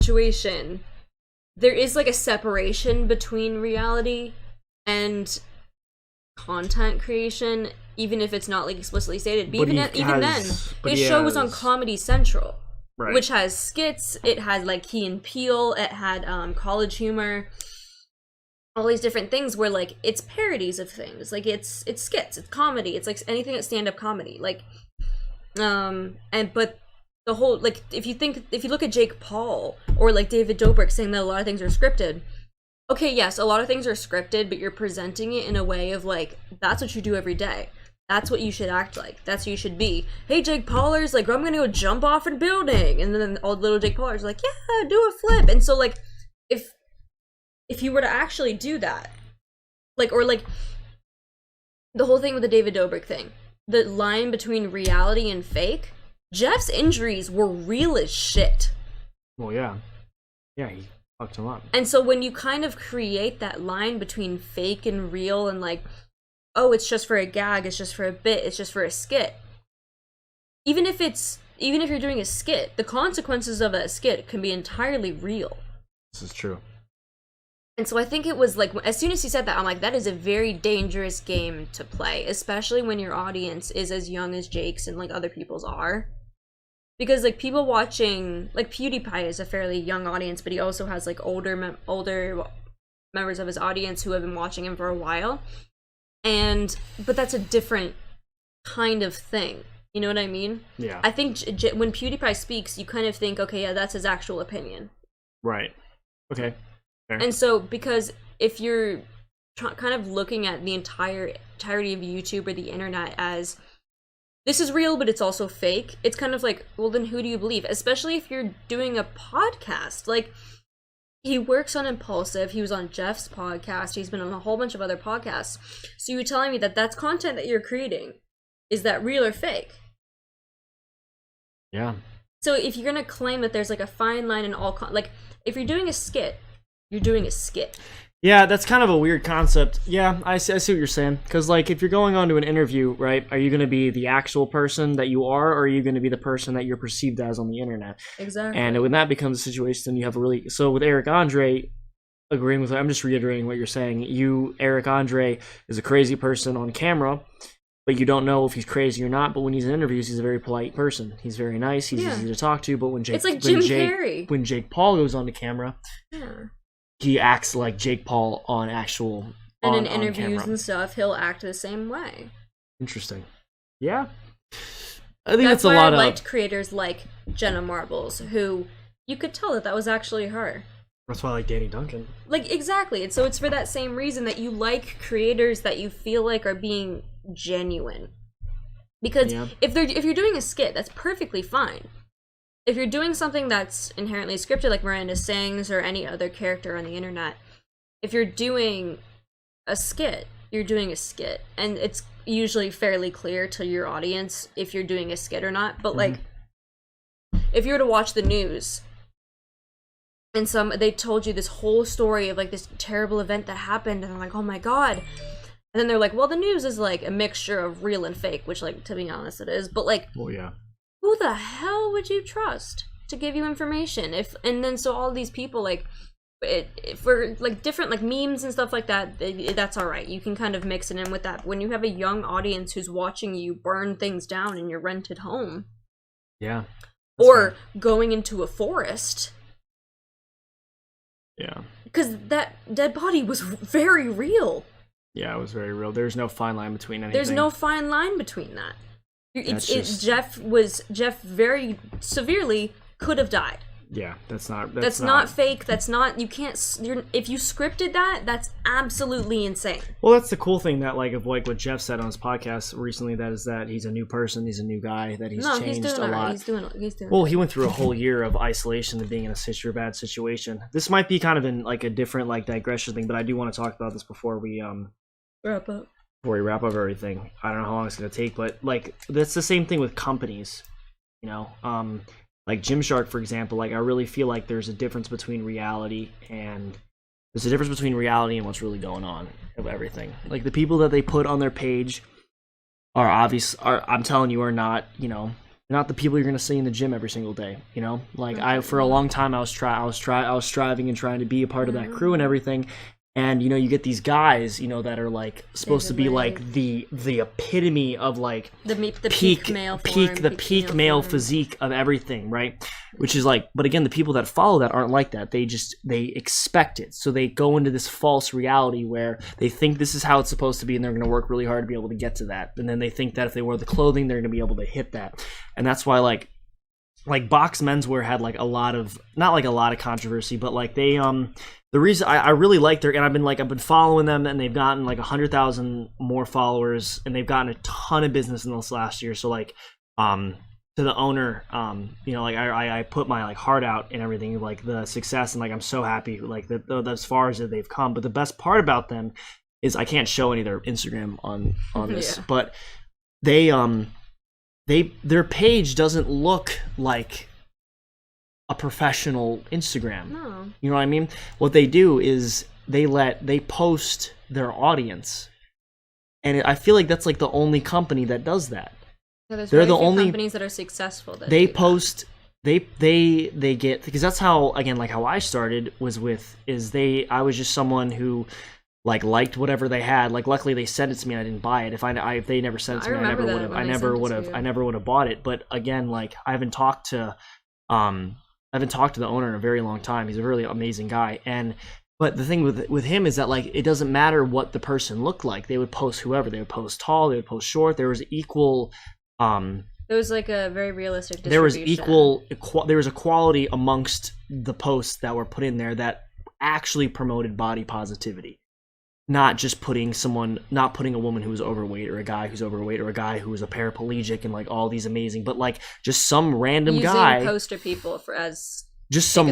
situation, there is like a separation between reality and content creation, even if it's not like explicitly stated. But even then, his show was on Comedy Central, right, which has skits. It had like Key and Peele. It had College Humor. All these different things where like it's parodies of things. Like it's skits. It's comedy. It's like anything that's stand-up comedy. Like but the whole, like, if you look at Jake Paul or like David Dobrik saying that a lot of things are scripted. Okay, yes, a lot of things are scripted, but you're presenting it in a way of like, that's what you do every day. That's what you should act like. That's who you should be. Hey, Jake Paulers, like, I'm gonna go jump off a building. And then all the little Jake Paulers are like, yeah, do a flip. And so, like, if you were to actually do that, like, or like, the whole thing with the David Dobrik thing, the line between reality and fake, Jeff's injuries were real as shit. Well, yeah. Yeah, he fucked him up. And so when you kind of create that line between fake and real and like, oh, it's just for a gag, it's just for a bit, it's just for a skit. Even if you're doing a skit, the consequences of a skit can be entirely real. This is true. And so I think it was like, as soon as he said that, I'm like, that is a very dangerous game to play, especially when your audience is as young as Jake's and like other people's are. Because like people watching, like PewDiePie is a fairly young audience, but he also has like older members of his audience who have been watching him for a while. But that's a different kind of thing. You know what I mean? Yeah. I think when PewDiePie speaks, you kind of think, okay, yeah, that's his actual opinion. Right. Okay. Fair. And so, because if you're kind of looking at the entirety of YouTube or the internet as, this is real, but it's also fake, it's kind of like, well, then who do you believe? Especially if you're doing a podcast. Like, he works on Impulsive, he was on Jeff's podcast, he's been on a whole bunch of other podcasts. So you're telling me that that's content that you're creating. Is that real or fake? Yeah. So if you're gonna claim that there's like a fine line in all, like, if you're doing a skit, you're doing a skit. Yeah, that's kind of a weird concept. Yeah, I see what you're saying. Because, like, if you're going on to an interview, right, are you going to be the actual person that you are, or are you going to be the person that you're perceived as on the internet? Exactly. And when that becomes a situation, then you have a really... So with Eric Andre, agreeing with... I'm just reiterating what you're saying. Eric Andre, is a crazy person on camera, but you don't know if he's crazy or not. But when he's in interviews, he's a very polite person. He's very nice. He's easy to talk to. But when it's like Jim Carrey. When Jake Paul goes on the camera... Yeah. He acts like Jake Paul on actual... And in interviews and stuff, he'll act the same way. Interesting. Yeah. I think that's a lot of... That's why I liked creators like Jenna Marbles, who you could tell that was actually her. That's why I like Danny Duncan. Like, exactly. And so it's for that same reason that you like creators that you feel like are being genuine. Because if you're doing a skit, that's perfectly fine. If you're doing something that's inherently scripted, like Miranda Sings or any other character on the internet, if you're doing a skit, you're doing a skit. And it's usually fairly clear to your audience if you're doing a skit or not. But, like, if you were to watch the news, and they told you this whole story of, like, this terrible event that happened, and they're like, oh my god. And then they're like, well, the news is, like, a mixture of real and fake, which, like, to be honest, it is. But, like... Well, yeah. Who the hell would you trust to give you information? And then so all these people, like, for like different like memes and stuff like that, that's all right. You can kind of mix it in with that. When you have a young audience who's watching you burn things down in your rented home, yeah, or going into a forest, yeah, because that dead body was very real. Yeah, it was very real. There's no fine line between anything. There's no fine line between that. Jeff very severely could have died. Yeah, that's not fake. That's not, you can't, if you scripted that, that's absolutely insane. Well, that's the cool thing that, like, of like what Jeff said on his podcast recently, that he's a new person, he's a new guy, that he's changed a lot. He's doing well, he went through a whole year of isolation and being in a bad situation. This might be kind of in like a different like digression thing, but I do want to talk about this before we wrap up. Before we wrap up everything. I don't know how long it's gonna take, but like that's the same thing with companies, you know. Like Gymshark, for example, like I really feel like there's a difference between reality and what's really going on of everything. Like the people that they put on their page are I'm telling you, are not, you know, They're not the people you're gonna see in the gym every single day. You know, like for a long time I was striving and trying to be a part of that crew and everything. And, you know, you get these guys, you know, that are, like, supposed to be, like, the epitome of, like, the peak male male physique of everything, right? Which is, like, but again, the people that follow that aren't like that. They expect it. So they go into this false reality where they think this is how it's supposed to be and they're going to work really hard to be able to get to that. And then they think that if they wear the clothing, they're going to be able to hit that. And that's why, like box menswear had, like, not like a lot of controversy, but, like, they, the reason I really like their, and I've been following them, and they've gotten like 100,000 more followers, and they've gotten a ton of business in this last year. So like, to the owner, you know, like I put my like heart out and everything, like the success, and like I'm so happy, like that as far as they've come. But the best part about them is I can't show any of their Instagram on this, but their page doesn't look like a professional Instagram. No. You know what I mean? What they do is they post their audience. And I feel like that's like the only company that does that. So they're the only companies that are successful that they post they get, because that's how, again, like how I started was I was just someone who like liked whatever they had. Like luckily they sent it to me and I didn't buy it. If they never sent it to me, I never would have bought it. But again, like I haven't talked to the owner in a very long time. He's a really amazing guy. But the thing with him is that like it doesn't matter what the person looked like. They would post whoever. They would post tall. They would post short. There was equal. It was like a very realistic distribution. There was equality amongst the posts that were put in there that actually promoted body positivity. Not just not putting a woman who's overweight or a guy who's overweight or a guy who is a paraplegic and like all these amazing, but like just some random guy. Using poster people as just some